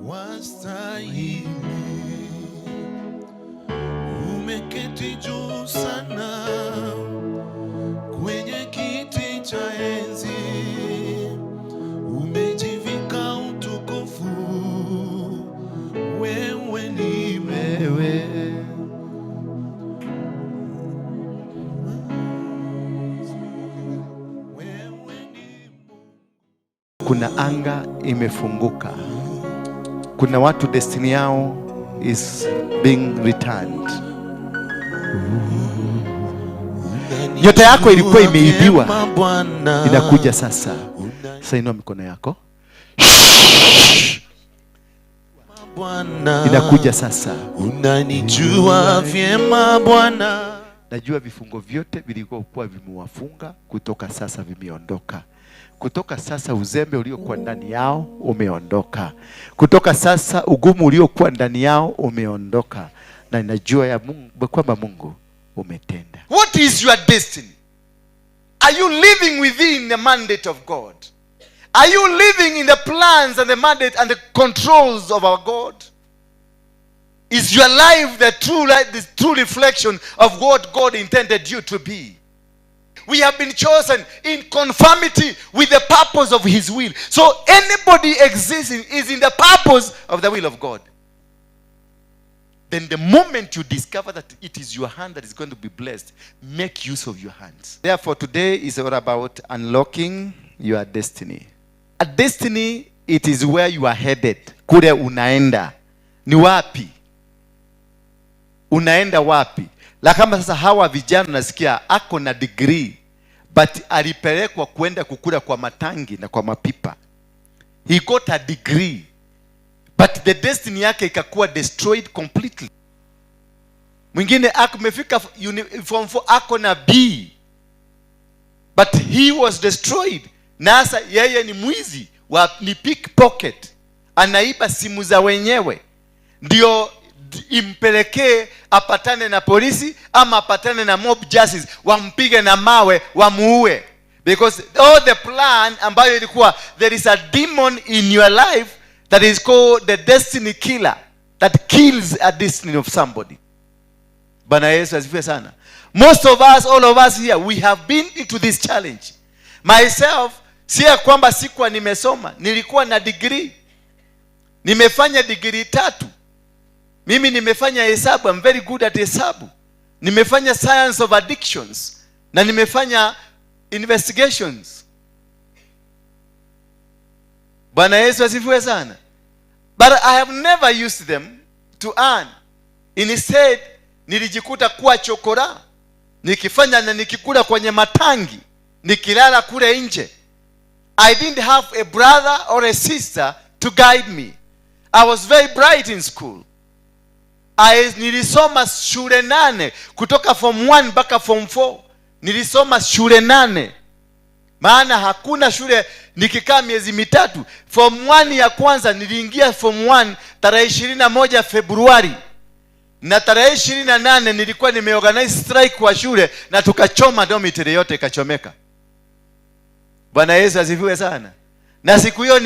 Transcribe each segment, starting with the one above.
wastahili, umeketi juu sana kwenye kiti cha enzi, umejivika utukufu, wewe ni wewe. Kuna anga imefunguka. Kuna watu destiny yao is being returned. Nyota yako ilikuwa imeibiwa, inakuja sasa. Sasa inua mikono yako. Inakuja sasa. Unanijua vyema Bwana. Najua vifungo vyote vilikuwa vimewafunga, kutoka sasa vimeondoka. Kutoka sasa uzembe uliokuwa ndani yao umeondoka. Kutoka sasa ugumu uliokuwa ndani yao umeondoka. Na ninajua ya Mungu kwamba Mungu umetenda. What is your destiny? Are you living within the mandate of God? Are you living in the plans and the mandate and the controls of our God? Is your life the true reflection of what God intended you to be? We have been chosen in conformity with the purpose of His will. So anybody existing is in the purpose of the will of God. Then the moment you discover that it is your hand that is going to be blessed, make use of your hands. Therefore today is all about unlocking your destiny. A destiny, it is where you are headed. Kule unaenda. Ni wapi? Unaenda wapi? La kama sasa hawa vijana nasikia ako na degree but alipelekwa kwenda kukula kwa matangi na kwa mapipa. He got a degree but the destiny yake ikakuwa destroyed completely. Mwingine akumefika form 4 ako na B but he was destroyed. Nasa yeye ni mwizi ni pickpocket, anaiba simu za wenyewe ndio impelekee apatane na polisi ama apatane na mob justice, wampige na mawe wamuue. Because all the plan ambayo ilikuwa, there is a demon in your life that is called the destiny killer that kills a destiny of somebody. Bwana Yesu asifiwe sana. Most of us, all of us here, we have been into this challenge. Myself, siya kwamba sikuwa nimesoma, nilikuwa na degree. Nimefanya degree 3. Mimi nimefanya hesabu, I'm very good at hesabu. Nimefanya science of addictions na nimefanya investigations. Bwana Yesu asifiwe sana. But I have never used them to earn. Instead, nilijikuta kuwa chokora, nikifanya na nikikula kwenye matangi, nikilala kule nje. I didn't have a brother or a sister to guide me. I was very bright in school. Nilisoma shule 8 kutoka form 1 mpaka form 4. Nilisoma shule 8. Maana hakuna shule nikikaa miezi mitatu. Form 1 ya kwanza niliingia form 1 tarehe 21 Februari. Na tarehe 28 nilikuwa nimeorganize strike kwa shule na tukachoma dormitory yote ikachomeka. Bwana Yesu asifiwe sana. Na siku hiyo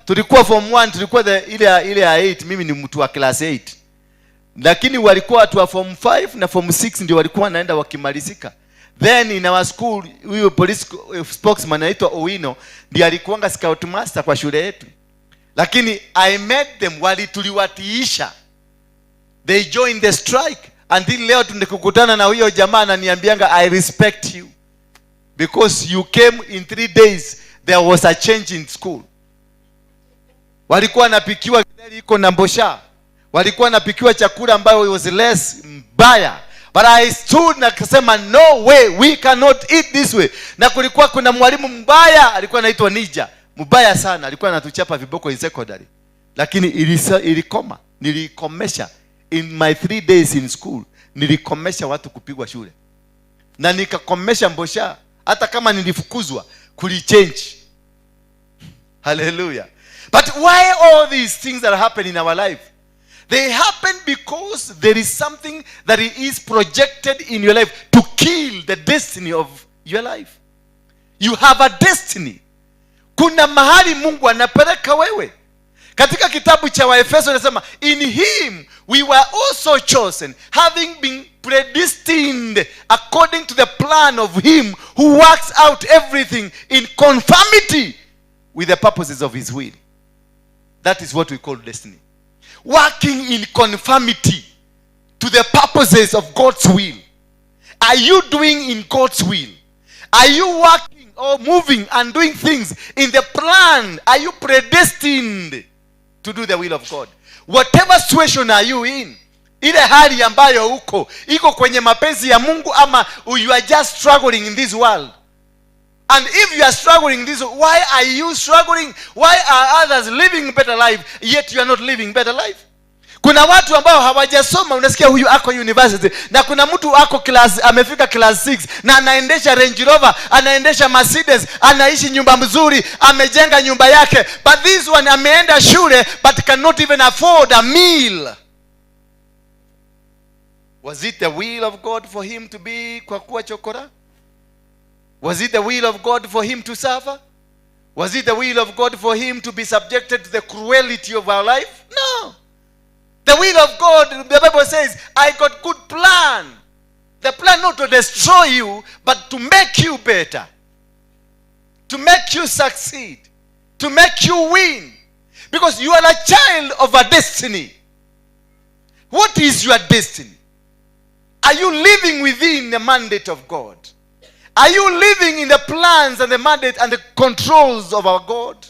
tulikuwa form 1, tulikuwa ile ya 8, mimi ni mtu wa class 8. Lakini walikuwa watu wa form 5 na form 6 ndio walikuwa naenda wakimalizika. Then in our school, huyo police spokesman anaitwa Owino ndiye alikuwa scout master kwa shule yetu. Lakini I met them, tuliwatiisha. They joined the strike. Until leo tunakukutana na huyo jamaa ananiambianga I respect you because you came in 3 days. There was a change in school. Walikuwa napikiwa gari iko na mbosha. Walikuwa napikiwa chakula ambayo was less mbaya. But I stood na kusema no way, we cannot eat this way. Na kulikuwa kuna mwalimu mbaya, alikuwa anaitwa Nija. Mbaya sana, alikuwa anatuchapa viboko in secondary. Lakini ilikoma, nilikomesha in my 3 days in school. Nilikomesha watu kupigwa shule. Na nikakomesha mbosha, hata kama nilifukuzwa, kulichange. Hallelujah. But why all these things that happen in our life? They happen because there is something that is projected in your life to kill the destiny of your life. You have a destiny. Kuna mahali Mungu anapeleka wewe. Katika kitabu cha Waefeso inasema, in him we were also chosen, having been predestined according to the plan of him who works out everything in conformity with the purposes of his will. That is what we call destiny. Working in conformity to the purposes of God's will. Are you doing in God's will? Are you working or moving and doing things in the plan? Are you predestined to do the will of God? Whatever situation are you in, ile hali ambayo uko, iko kwenye mapenzi ya Mungu, ama you are just struggling in this world? And if you are struggling in this, why are you struggling? Why are others living better life, yet you are not living better life? Kuna watu ambao hawajasoma, unasikia huyu ako university, na kuna mtu ako class, amefika class 6 na anaendesha Range Rover, anaendesha Mercedes, anaishi nyumba mzuri, amejenga nyumba yake. But this one ameenda shule but cannot even afford a meal. Was it the will of God for him to be kwa kuwa chokora? Was it the will of God for him to suffer? Was it the will of God for him to be subjected to the cruelty of our life? No. The will of God, the Bible says, I got good plan. The plan not to destroy you, but to make you better. To make you succeed. To make you win. Because you are a child of a destiny. What is your destiny? Are you living within the mandate of God? Are you living in the plans and the mandate and the controls of our God?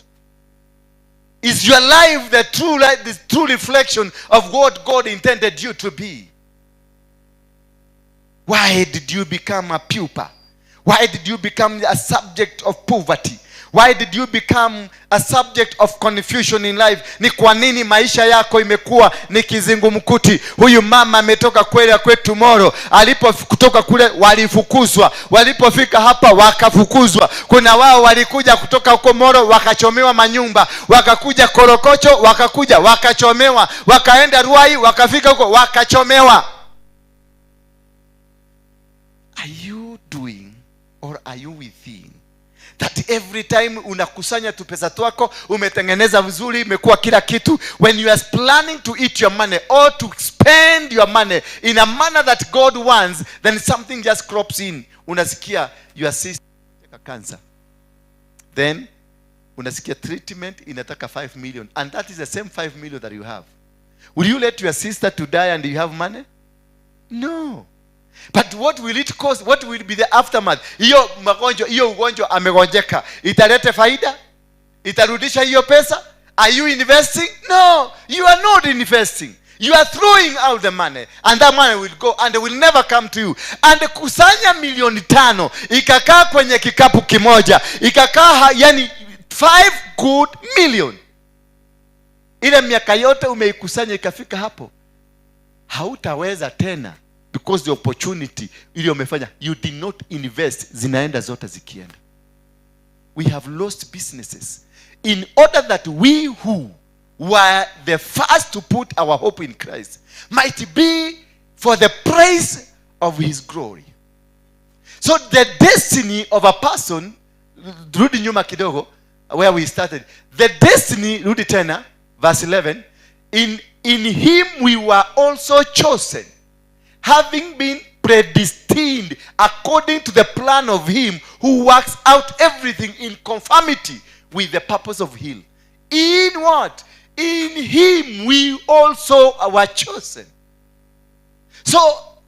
Is your life the true reflection of what God intended you to be? Why did you become a pupa? Why did you become a subject of poverty? Why did you become a subject of confusion in life? Ni kwa nini maisha yako imekuwa ni kizungumkuti? Huyu mama ametoka kweli kwetu Moro, alipokutoka kule walifukuzwa, walipofika hapa wakafukuzwa. Kuna wao walikuja kutoka huko Moro wakachomewa manyumba, wakakuja Korokocho wakakuja wakachomewa, wakaenda Ruai wakafika huko wakachomewa. Are you doing or are you within? That every time unakusanya tu pesa twako, umetengeneza vizuri, imekuwa kila kitu, when you are planning to eat your money or to spend your money in a manner that God wants, then something just crops in. Unasikia your sister inataka cancer, then unasikia treatment inataka 5 million, and that is the same 5 million that you have. Will you let your sister to die and you have money? No. But what will it cost? What will be the aftermath? Hiyo magonjwa, hiyo ugonjwa amegonjeka, italete faida? Itarudisha hiyo pesa? Are you investing? No, you are not investing. You are throwing out the money, and that money will go and will never come to you. And kusanya milioni 5 ikakaa kwenye kikapu kimoja, ikakaa yani 5 good million. Ile miaka yote umeikusanya ikafika hapo, hautaweza tena. Because the opportunity ili umefanya, you did not invest, zinaenda zote zikienda. We have lost businesses in order that we who were the first to put our hope in Christ might be for the praise of his glory. So the destiny of a person, rudi nyuma kidogo where we started, the destiny, rudi tena verse 11, in him we were also chosen, having been predestined according to the plan of him who works out everything in conformity with the purpose of him. In what? In him we also were chosen. So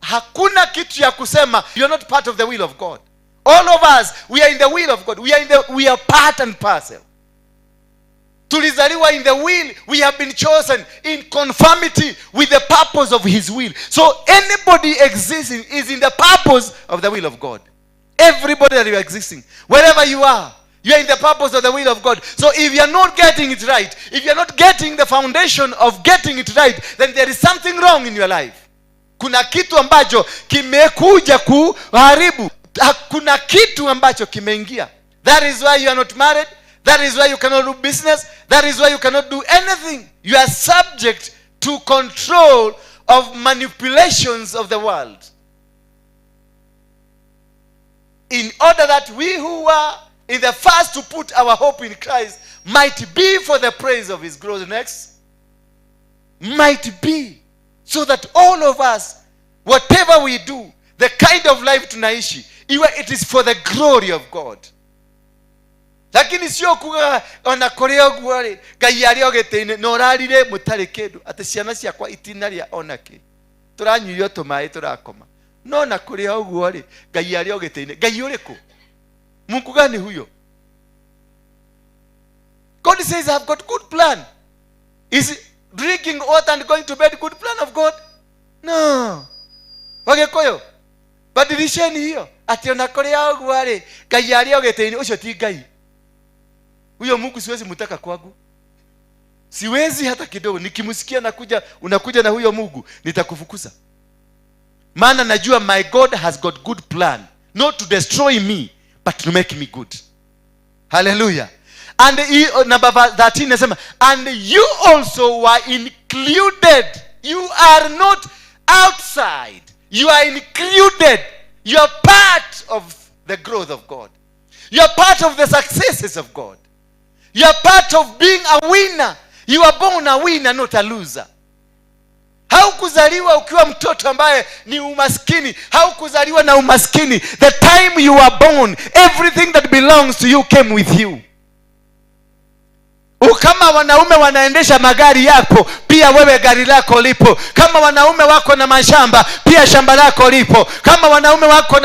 hakuna kitu ya kusema you are not part of the will of God. All of us, we are in the will of God. We are part and parcel. Tulizaliwa in the will. We have been chosen in conformity with the purpose of his will. So anybody existing is in the purpose of the will of God. Everybody that you are existing, wherever you are in the purpose of the will of God. So if you are not getting it right, if you are not getting the foundation of getting it right, then there is something wrong in your life. Kuna kitu ambacho kimekuja kuharibu. Kuna kitu ambacho kimeingia. That is why you are not married. That is why you cannot do business. That is why you cannot do anything. You are subject to control of manipulations of the world. In order that we who are in the first to put our hope in Christ might be for the praise of his glory. Next. Might be. So that all of us, whatever we do, the kind of life tunaishi, it is for the glory of God. Lakini sio kuga onakorea guare gayari ogeteine norarire mutare kedu ate ciana ciakwa itinaria onake turanyurio tumae turakoma no na kuria guare gayari ogeteine gayureko Mungu gani huyo? God says, I've got good plan. Is drinking water and going to bed good plan of God? No. Wagekoyo badilisheni hiyo ati onakorea guare gayari ogeteine ucio ti Ngai. Huyo Mungu siwezi mutaka kwangu. Siwezi hata kidogo. Nikimsikia unakuja na huyo Mungu, nitakufukuza. Maana najua my God has got good plan, not to destroy me, but to make me good. Hallelujah. And number 13 nasema, and you also were included. You are not outside. You are included. You are part of the growth of God. You are part of the successes of God. You are part of being a winner. You are born a winner, not a loser. Haukuzaliwa ukiwa mtoto ambaye ni umaskini. Haukuzaliwa na umaskini. The time you were born, everything that belongs to you came with you. Kama wanaume wanaendesha magari yako, pia wewe gari lako lipo. Kama wanaume wako na mashamba, pia shamba lako lipo. Kama wanaume wako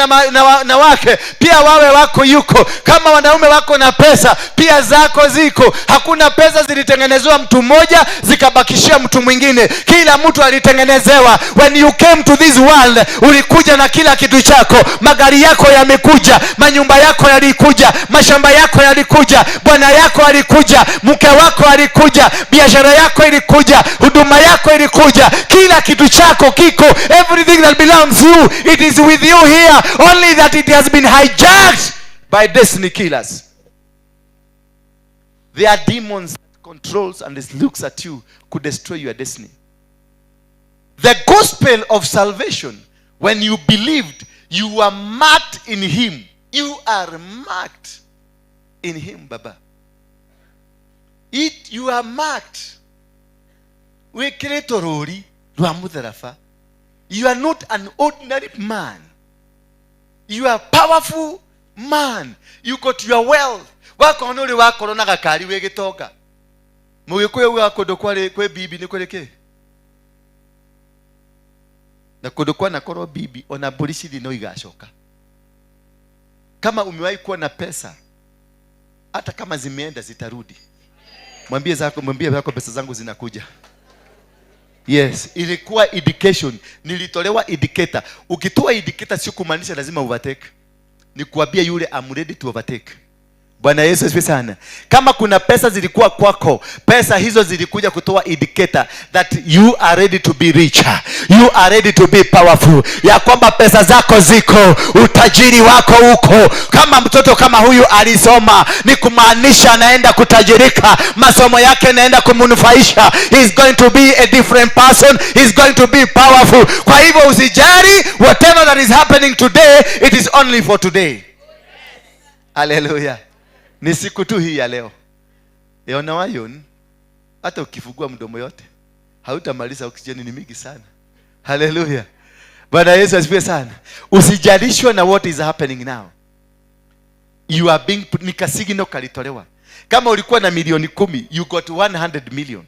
na wake, pia wawe wako yuko. Kama wanaume wako na pesa, pia zako ziko. Hakuna pesa zilitengenezewa mtu mmoja zikabakishia mtu mwingine. Kila mtu alitengenezewa. When you came to this world, ulikuja na kila kitu chako. Magari yako yamekuja, manyumba yako yalikuja, mashamba yako yalikuja, bwana yako alikuja, mke wako alikuja, biashara yako ilikuja, huduma yako ilikuja, kila kitu chako kiko. Everything that belongs to you, it is with you here, only that it has been hijacked by destiny killers. There are demons that controls and looks at you could destroy your destiny. The gospel of salvation, when you believed, you were marked in him. You are marked in him, Baba. You are marked. You are not an ordinary man. You are a powerful man. You got your wealth. Wakonole wako na gakari wegetoka. Mugikwe wako dokwale kwe bibi nikoleke. Na kodokwa na koro bibi ona polisi lino igashoka. Kama umewahi kuwa na pesa, hata kama zimeenda zitarudi. Mwambie zako pesa zangu zinakuja. Yes, ilikuwa education. Nilitolewa indicator. Ukitoa indicator sio kumaanisha lazima overtake. Ni kuambia yule I'm ready to overtake. Bwana Yesu asifiwe sana. Kama kuna pesa zilikuwa kwako, pesa hizo zilikuja kutoa indicator that you are ready to be rich. You are ready to be powerful. Ya kwamba pesa zako ziko, utajiri wako uko. Kama mtoto kama huyu alisoma, ni kumaanisha anaenda kutajirika. Masomo yake naenda kumunufaisha. He is going to be a different person. He is going to be powerful. Kwa hivyo usijali, whatever that is happening today, it is only for today. Hallelujah. Ni siku tu hii ya leo. Yaona wayon, hata ukifungua mdomo yote hautamaliza oksijeni, ni mingi sana. Hallelujah. Bwana Yesu asifiwe sana. Usijalishwe na what is happening now. You are being nikasigino kalitolewa. Kama ulikuwa na milioni 10, you got 100 million.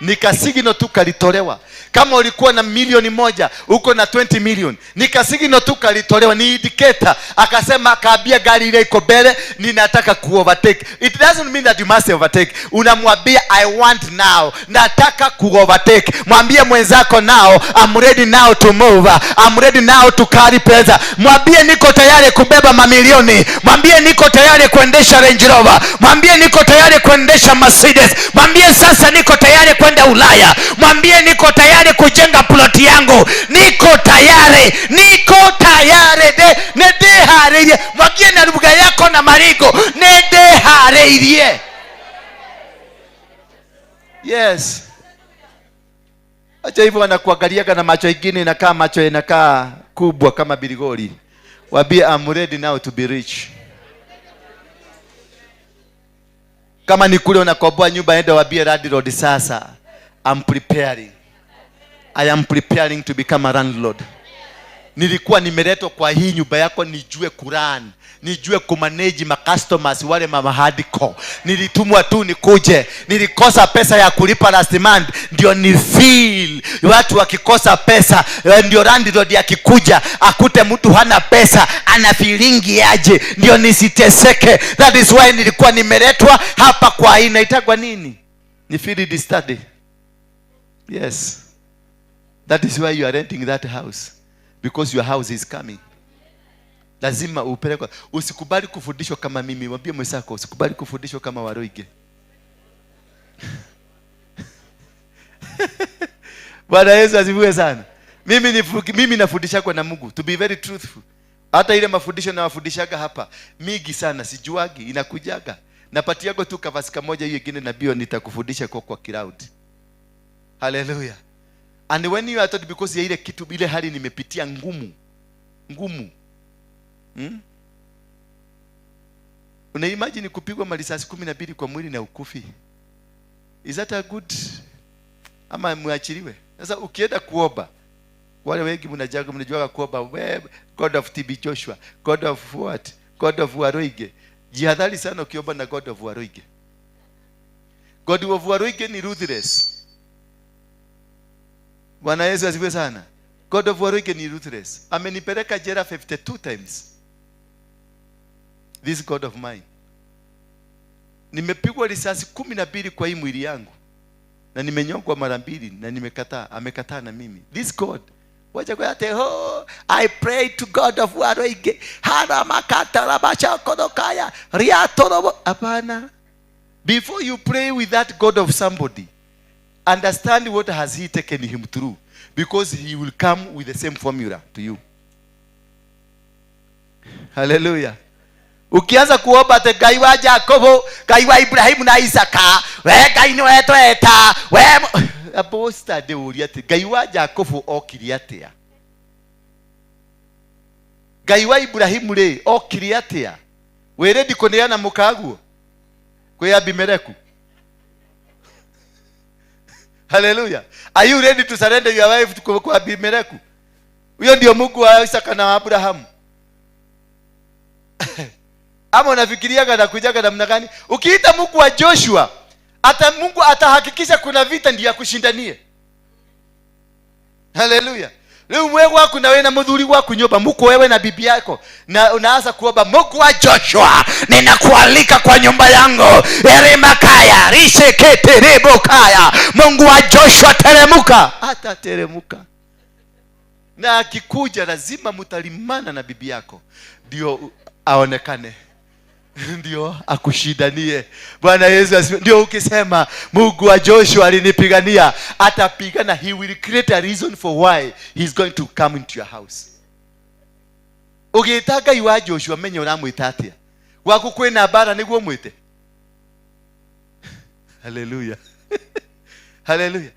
Nikasigino tu kalitolewa. Kama ulikuwa na milioni 1, uko na 20 million. Nikasigino tu kalitolewa. Ni indicator. Akasema, akaambia gari ile iko mbele, ninataka kuovertake. It doesn't mean that you must overtake. Unamwambia I want now. Nataka kuovertake. Mwambie mwenzako now, I'm ready now to move. I'm ready now to carry pesa. Mwambie niko tayari kubeba mamilioni. Mwambie niko tayari kuendesha Range Rover. Mwambie niko tayari kuendesha Mercedes. Mwambie sasa niko tayari kwenda Ulaya. Mwambie niko tayari kujenga ploti yangu. Niko tayari. Niko tayari. Nede hareirie. Mwambie na lugha yako na marigo. Nede hareirie. Yes. Acha hivyo wanakuangaliaga na macho ingine inakaa macho inakaa kubwa kama biligori. Waambie I'm ready now to be rich. Kama ni kule unakoboa nyumba, enda waambie landlord, sasa I am preparing to become a landlord. Nilikuwa nimeletwa kwa hii nyumba yako nijue Quran, nijue kumanage ma customers wale mama hardcore. Nilitumwa tu nikuje, nilikosa pesa ya kulipa last month, ndio ni feel watu wakikosa pesa, ndio landlord akikuja akute mtu hana pesa ana feelingi aje, ndio nisiteseke. That is why nilikuwa nimeletwa hapa kwa hii inaitwa nini, ni field study. Yes, that is why you are renting that house, because your house is coming. Lazima upelekwe. Usikubali kufundishwa kama mimi. Mwambie mwenzako usikubali kufundishwa kama Waruinge. Bwana Yesu asifiwe sana. Mimi nafundisha kwa na Mungu, to be very truthful. Hata ile mafundisho na wafundishaga hapa mingi sana sijuagi, inakujaga napatiago tu kavasika moja, hiyo nyingine na bio nitakufundisha kwa cloud. Hallelujah. And when you are taught, because ya ile kitu ile hali nimepitia ngumu. Una imagine kupigwa marisasi 12 kwa mwili na ukufi? Is that a good? Ama muachiliwe? Sasa ukienda kuomba, wale wengi mnajua kuomba, God of TB Joshua, God of what? God of Waruinge. Jihadhari sana ukiomba na God of Waruinge. God of Waruinge ni ruthless. Bwana Yesu asifiwe sana. God of Waruinge ni ruthless. Amenipeleka jela 52 times. This God of mine. Nimepigwa risasi 12 kwa hii mwili yangu. Na nimenyongwa mara 2 na nimekataa, amekataa na mimi. This God. Wacha kwa ate I pray to God of Waruinge. Hana makata la bacha kodokaya. Riatoro. Hapana. Before you pray with that God of somebody, understand what has he taken him through, because he will come with the same formula to you. Hallelujah. Ukianza kuomba te Ngai wa Jacobo, Ngai wa Ibrahimu na Isaka, we Ngai ni wetu eta, we aposta de uriate Ngai wa Jacobo okiri atia. Ngai wa Ibrahimu le okiri atia. We ready kuneana mukaguo kwa Abimeleku? Hallelujah. Are you ready to surrender your wife to kwa Abimeleku? Huyo ndio Mungu wa Isaka na Abraham. Ama unafikiriaga na kujaga namna gani? Ukiita Mungu wa Joshua, hata Mungu atahakikisha kuna vita ndio ya kushindanie. Hallelujah. Leo mwewe wako na wewe na mdhuri wako nyumba, mko wewe na bibi yako, na unaanza kuomba Mungu wa Joshua, ninakualika kwa nyumba yangu. Eremakaya, rishekete rebokaya. Mungu wa Joshua teremuka. Hata teremuka. Na akikuja lazima mtalimana na bibi yako ndio aonekane. Ndio akushindanie. Bwana Yesu asifiwe. Ndio ukisema Mungu wa Joshua alinipigania, atapigana. He will create a reason for why he is going to come into your house. Ukitaka iwa Joshua menye uramwitatia wako kwena bara niguo mwite. Hallelujah. Hallelujah.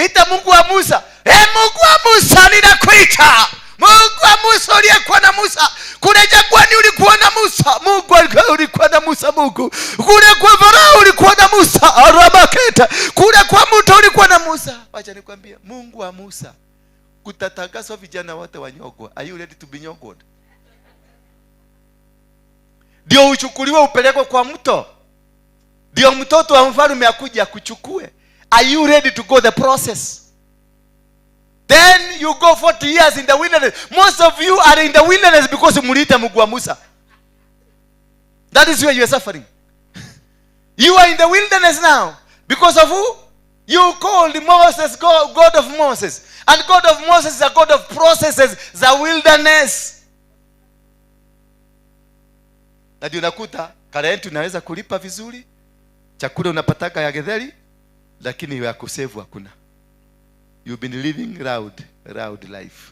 Ita Mungu wa Musa. Mungu wa Musa ninakuita. Mungu wa Musa uliyekuwa na Musa. Kule jangwani ulikuwa na Musa. Mungu ulikuwa na Musa Mungu. Kule kwa Farao ulikuwa na Musa. Aramaketa. Kule kwa mto ulikuwa na Musa. Wacha nikwambie, Mungu wa Musa. Kutatakaswa vijana wote wanyogwa. Are you ready to be nyogwa? Ndio uchukuliwe upelekwe kwa mto. Ndio mtoto wa mfalme akuje akuchukue. Are you ready to go the process? Then you go 40 years in the wilderness. Most of you are in the wilderness because mulita Mungu wa Musa. That is where you are suffering. You are in the wilderness now because of who? You called Moses God of Moses. And God of Moses is a God of processes, the wilderness. Na ndio nakuta karenti unaweza kulipa vizuri, chakula unapataka ya getheri, lakini ya kusevu hakuna. You've been living loud life.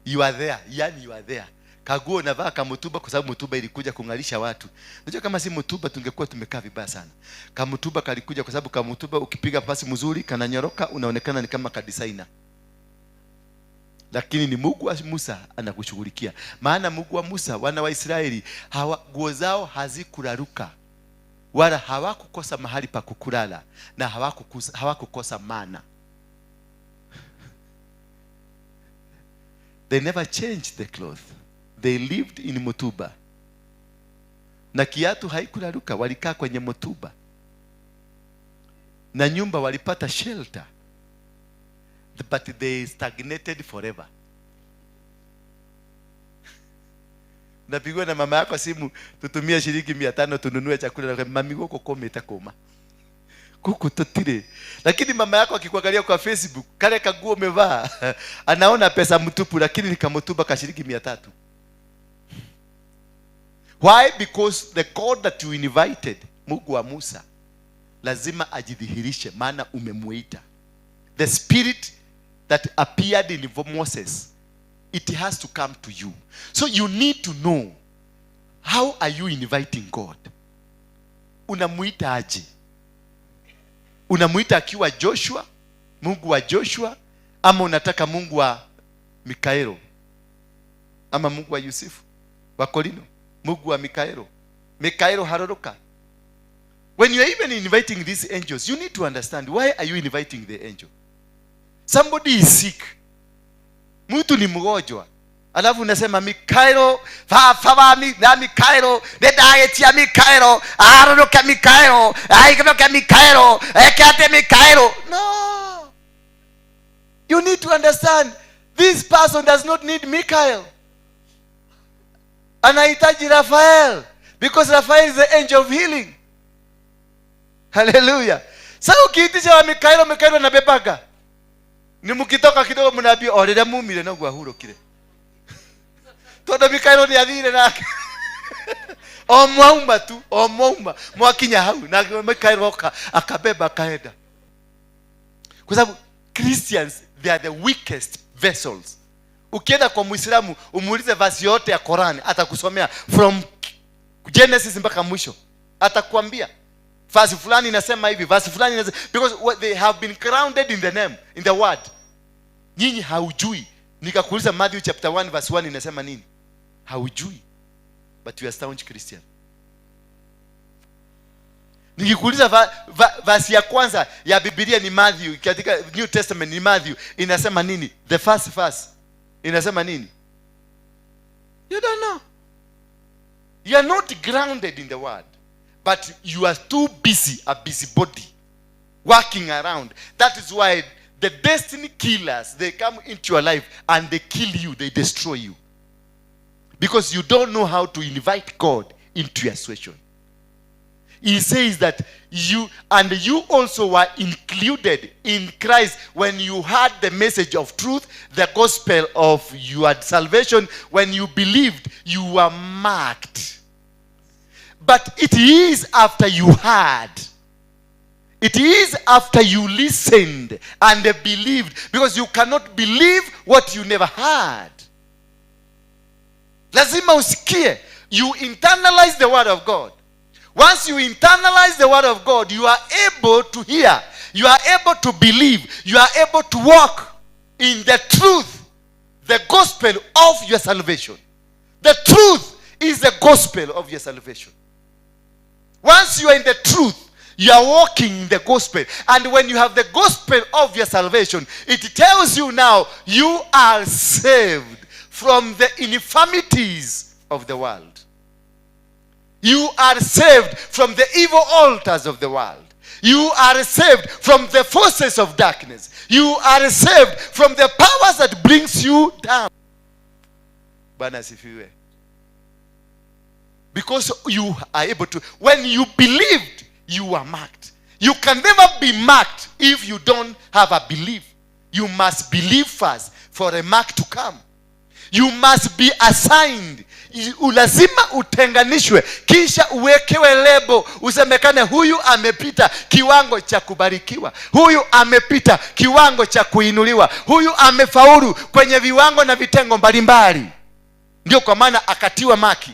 You are there, yani you are there. Kaguo unavaa kamutuba kwa sababu mutuba ilikuja kungalisha watu. Unajua kama si mutuba tungekuwa tumekaa vibaya sana. Kamutuba kalikuja kwa sababu kamutuba ukipiga pasi mzuri kananyoroka, unaonekana ni kama kadisaina. Lakini ni Mungu wa Musa anakushughulikia. Maana Mungu wa Musa, wana wa Israeli, nguo zao hazikuraruka. wala hawakukosa mahali pa kukulala, na hawakukosa mana. They never changed the cloth. They lived in mutuba. Na kiatu haikularuka, walikaa kwenye mutuba. Na nyumba walipata shelter. But they stagnated forever. Napigwa na mama yako simu, tutumie shilingi 500 tununue chakula, na mami wako kometa koma. Kuku totire. Lakini mama yako akikuangalia kwa Facebook, kale kaguo umevaa, anaona pesa mtupu, lakini nikamutuba ka shilingi 300. Why? Because the God that you invited, Mungu wa Musa, lazima ajidhihirishe, maana umemuita. The spirit that appeared in Moses, it has to come to you. So you need to know, how are you inviting God? Unamuita aje? Unamuita akiwa Joshua, Mungu wa Joshua, ama unataka Mungu wa Mikaelo, ama Mungu wa Yusufu wa Kolino, Mungu wa Mikaelo haroroka? When you are even inviting these angels, you need to understand, why are you inviting the angel? Somebody is sick, mtu ni mgonjwa, alafu unasema Mikaelo, na Mikaelo, the diet ya Mikaelo, haroroka Mikaelo, aigoroka Mikaelo, ekate Mikaelo. No. You need to understand, this person does not need Mikael. Anahitaji Raphael, because Raphael is the angel of healing. Hallelujah. Sasa ukiitisha wa Mikaelo anabebaga. Ni mkitoka kidogo mnaambia orera mumire no gwahuro kire. Todo Mikaelo ni athire nake. Omwauma tu, mwakinya hau na Mikaelo akabeba kaenda. Kwa sababu Christians, they are the weakest vessels. Ukienda kwa Muislamu umuulize verse yote ya Qur'an, atakusomea from Genesis mpaka mwisho. Atakwambia verse fulani inasema hivi, verse fulani inasema, because what they have been grounded in the name, in the word. Nyinyi haujui. Nikakuuliza Matthew chapter 1 verse 1 inasema nini? Haujui. But you are staunch Christian. Nikikuuliza verse ya kwanza ya Biblia ni Matthew, katika New Testament ni Matthew, inasema nini? The first verse inasema nini? You don't know. You are not grounded in the word, but you are too busy, a busybody, working around. That is why the destiny killers, they come into your life and they kill you, they destroy you. Because you don't know how to invite God into your situation. He says that you also were included in Christ when you heard the message of truth, the gospel of your salvation. When you believed, you were marked. But it is after you heard. It is after you listened and believed, because you cannot believe what you never heard. Lazima usikie. You internalize the word of God. Once you internalize the word of God, you are able to hear, you are able to believe, you are able to walk in the truth, the gospel of your salvation. The truth is the gospel of your salvation. Once you are in the truth, you are walking in the gospel. And when you have the gospel of your salvation, it tells you now you are saved from the infirmities of the world. You are saved from the evil altars of the world. You are saved from the forces of darkness. You are saved from the powers that brings you down. Bwana asifiwe. Because you are able to, when you believed, you are marked. You can never be marked if you don't have a belief. You must believe first for a mark to come. You must be assigned. Lazima utenganishwe, kisha uwekewe lebo, usemekane huyu amepita kiwango cha kubarikiwa, huyu amepita kiwango cha kuinuliwa, huyu amefaulu kwenye viwango na vitengo mbalimbali. Ndio kwa maana akatiwa maki.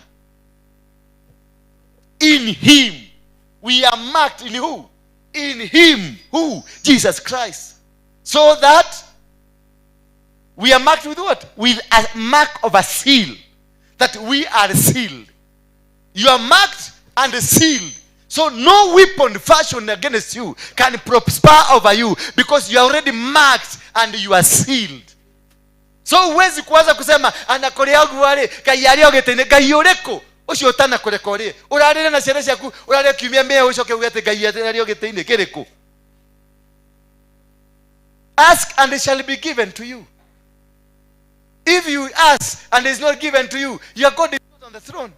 In him we are marked. In who? In him. Who? Jesus Christ. So that we are marked with what? With a mark of a seal. That we are sealed. You are marked and sealed. So no weapon fashioned against you can prosper over you, because you are already marked and you are sealed. So uwezi kuanza kusema anakorea gware kayari ogetene gayoreko ucio tana kurekorie urarire na ciana ciaku urare kiumia me ucoke ugete gayari ogetene kereko. Ask and it shall be given to you. If you ask and it is not given to you, your God is not on the throne.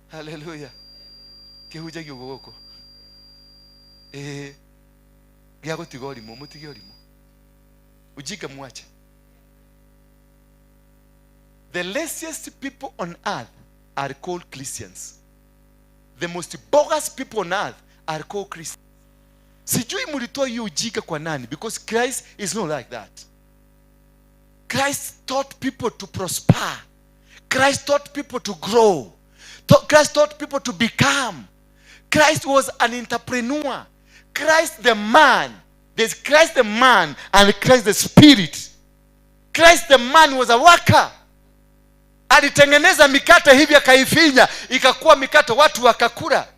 Hallelujah. Kehuja gigoko. Giago tigori mo mutigori mo. Ujika mwache. The laziest people on earth are called Christians. The most bogus people on earth are called Christians. Sijui mulitoa hiyo ujika kwa nani, because Christ is not like that. Christ taught people to prosper. Christ taught people to grow. Christ taught people to become. Christ was an entrepreneur. Christ the man. There's Christ the man and Christ the spirit. Christ the man was a worker. Alitengeneza mikate hivi akaifinya ikakuwa mikate watu wakakula.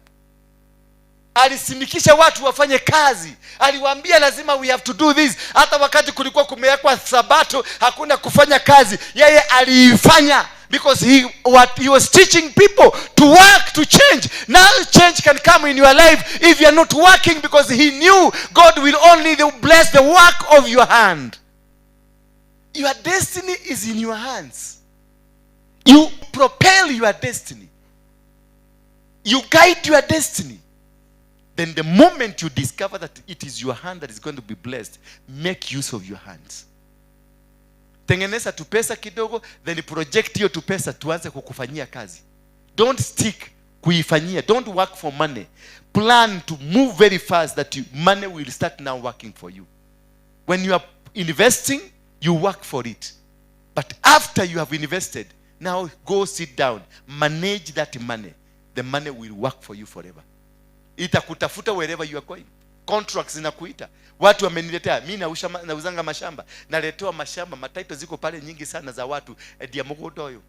Alisimikisha watu wafanye kazi. Aliwaambia lazima we have to do this. Hata wakati kulikuwa kumewekwa sabato hakuna kufanya kazi, yeye aliifanya, because he was teaching people to work, to change. Now change can come in your life if you are not working, because he knew God will only bless the work of your hand. Your destiny is in your hands. You propel your destiny. You guide your destiny. Then the moment you discover that it is your hand that is going to be blessed, make use of your hands. Tengeneza tu pesa kidogo, then project hiyo tu pesa tuanze kukufanyia kazi. Don't stick kuifanyia. Don't work for money. Plan to move very fast that money will start now working for you. When you are investing, you work for it. But after you have invested, now go sit down. Manage that money. The money will work for you forever. Itakutafuta wherever you are going. Contracts zinakuita. Watu wameniletea, mimi nauzanga mashamba, naletewa mashamba, mataito ziko pale nyingi sana za watu, edia mugodoyo.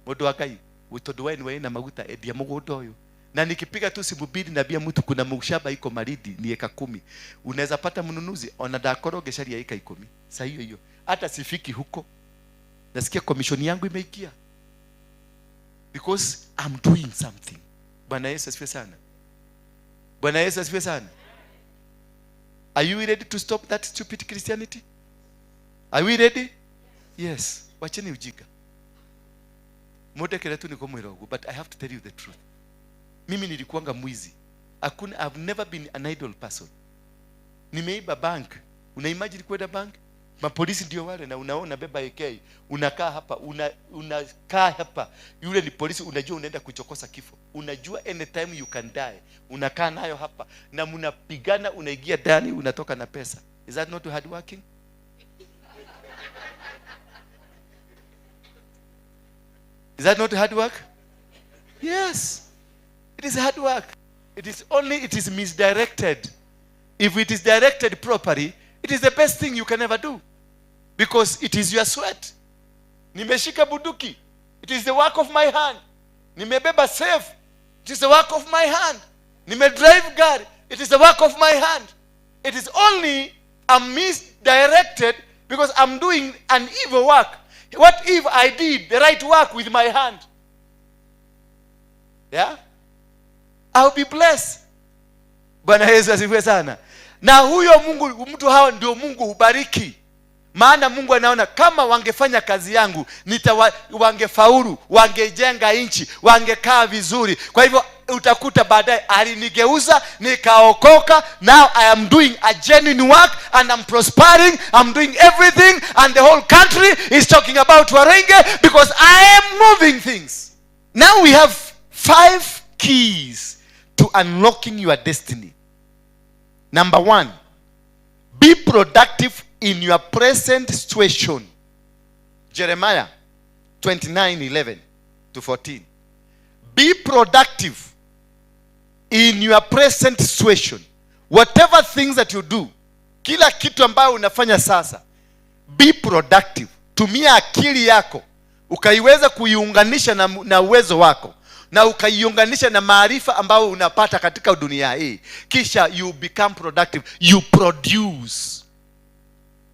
Modo wakai, utodoweni wewe na maguta edia mugodoyo. Na nikipiga tu simu bidi nabia mtu kuna mshamba iko maridi ni eka 10. Unaweza pata mnunuzi onadakoroge sharia eka 10. Sasa hiyo. Hata sifiki huko. Nasikia commission yangu imeikia. Because I'm doing something. Bwana Yesu asifiwe sana. Bwana Yesu asifiwe sana. Are you ready to stop that stupid Christianity? Are we ready? Yes. Wacheni ujika. Modekele tu niko mwirogo, but I have to tell you the truth. Mimi nilikuanga mwizi. I've never been an idle person. Nimeiba bank. Unaimagine kwenda bank? Mapolisi ndio wale, na unaona beba AK, unakaa hapa, unakaa hapa. Yule ni polisi, unajua unaenda kuchokosa kifo. Unajua anytime you can die. Unakaa nayo hapa na mnapigana, unaingia ndani, unatoka na pesa. Is that not hard working? Is that not hard work? Yes. It is hard work. It is misdirected. If it is directed properly, it is the best thing you can ever do. Because it is your sweat. Nimeshika buduki. It is the work of my hand. Nimebeba safe. It is the work of my hand. Nimedrive gari. It is the work of my hand. It is only a misdirected because I'm doing an evil work. What if I did the right work with my hand? Yeah? I'll be blessed. Bwana Yesu asifiwe sana. Na huyo Mungu, mtu hao ndio Mungu hubariki. Maana Mungu anaona kama wangefanya kazi yangu, wangefaulu, wangejenga nchi, wangekaa vizuri. Kwa hivyo utakuta baadaye alinigeuza nikaokoka. Now I am doing a genuine work and I'm prospering. I'm doing everything and the whole country is talking about Waruinge because I am moving things. Now we have 5 keys to unlocking your destiny. Number 1, be productive in your present situation. Jeremiah 29:11-14. Be productive in your present situation. Whatever things that you do, kila kitu ambayo unafanya sasa, be productive. Tumia akili yako ukaiweza kuiunganisha na uwezo wako. na ukaiunganisha na maarifa ambayo unapata katika dunia hii, kisha you become productive, you produce.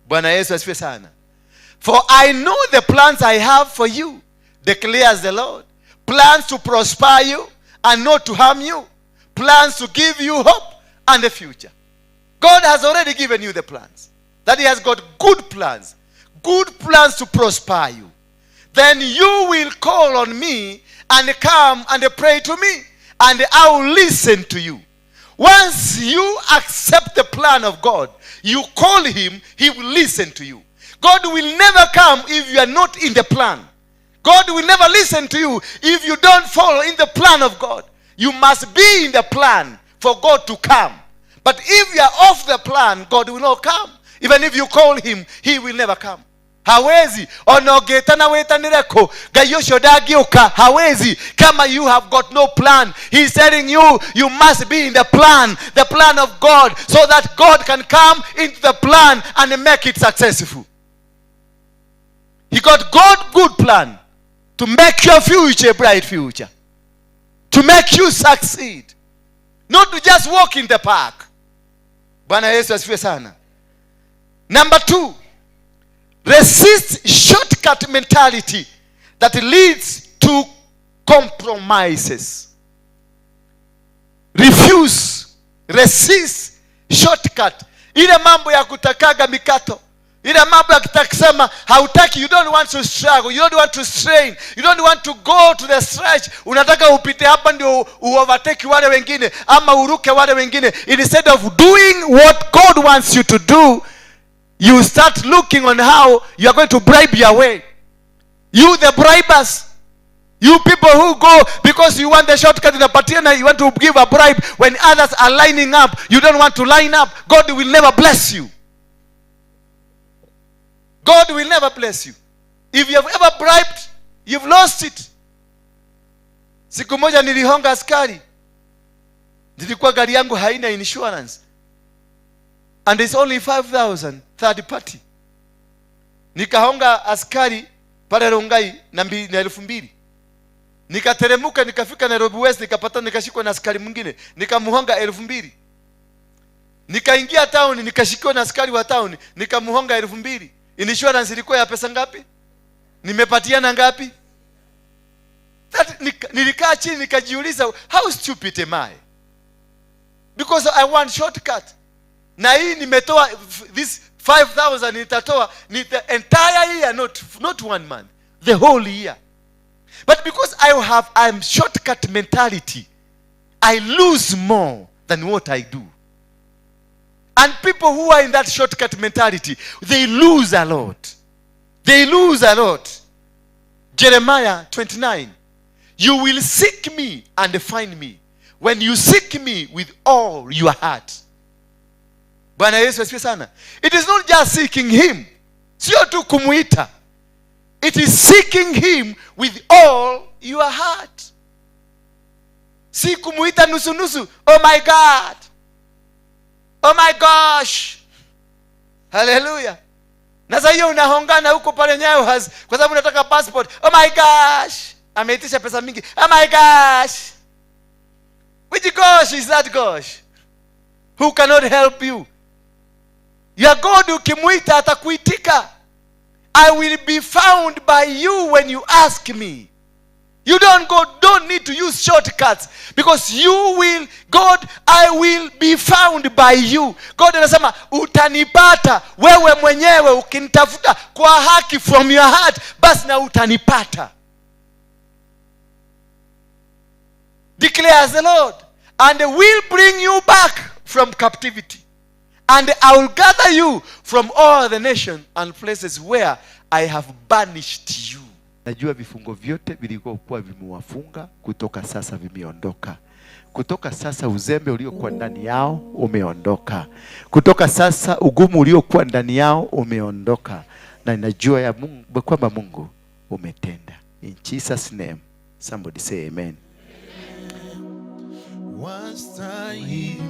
Bwana Yesu asifiwe sana. For I know the plans I have for you, declares the Lord. Plans to prosper you and not to harm you. Plans to give you hope and a future. God has already given you the plans. That he has got good plans. Good plans to prosper you. Then you will call on me and come and pray to me, and I will listen to you. Once you accept the plan of God, you call him, he will listen to you. God will never come if you are not in the plan. God will never listen to you if you don't follow in the plan of God. You must be in the plan for God to come. But if you are off the plan, God will not come. Even if you call him, he will never come. Hawezi onogetana wetanireko gayosho dagioka. Hawezi kama you have got no plan. He's telling you, you must be in the plan of God, so that God can come into the plan and make it successful. He got God good plan to make your future a bright future, to make you succeed, not to just walk in the park. Bwana Yesu asifiwe sana. Number 2, resist shortcut mentality that leads to compromises. Resist shortcut. Ile mambo ya kutakaga mikato, ile mambo ya kutakisema hautaki, you don't want to struggle, you don't want to strain, you don't want to go to the stretch. Unataka upite hapa ndio uovertake wale wengine ama uruke wale wengine. Instead of doing what God wants you to do, you start looking on how you are going to bribe your way. You the bribers, you people who go because you want the shortcut in the patina, you want to give a bribe when others are lining up. You don't want to line up. God will never bless you. God will never bless you. If you have ever bribed, you've lost it. Siku moja nilihonga askari. Nilikuwa gari yangu haina insurance, and it's only 5,000 third party. Nikahonga askari pale Rongai na 2,000. Nikateremuka nikafika Nairobi West, nikapata nikashikwa na askari mwingine, nikamuhonga 2,000. Nikaingia town, nikashikwa na askari wa town, nikamuhonga 2,000. Insurance ilikuwa ya pesa ngapi? Nimepatiana ngapi? Nilikaa chini nikajiuliza, how stupid am I? Because I want shortcut. Na hii nimetoa this 5,000, nitatoa ni the entire year, not 1 month, the whole year. But because I'm shortcut mentality, I lose more than what I do. And people who are in that shortcut mentality, they lose a lot. They lose a lot. Jeremiah 29. You will seek me and find me when you seek me with all your heart. Bwana Yesu asifiwe sana. It is not just seeking him, sio tu kumuita. It is seeking him with all your heart. Si kumuita nusu nusu. Oh my God, oh my gosh, hallelujah. Na sasa hiyo unahongana huko pale Nyayo has kwa sababu unataka passport. Oh my gosh, ameitisha pesa mingi. Oh my gosh. Which gosh is that gosh? Who cannot help you? Your God ukimuita atakuitika. I will be found by you when you ask me. You don't need to use shortcuts, because I will be found by you. God anasema utanipata wewe mwenyewe ukinitafuta kwa haki from your heart, basi na utanipata. Declares the Lord, and will bring you back from captivity, and I will gather you from all the nations and places where I have banished you. Najua vifungo vyote vilikuwa vimewafunga, kutoka sasa vimeondoka. Kutoka sasa uzembe uliokuwa ndani yao umeondoka. Kutoka sasa ugumu uliokuwa ndani yao umeondoka. Na ninajua ya Mungu kwamba Mungu umetenda. In Jesus name, somebody say amen. Wastahili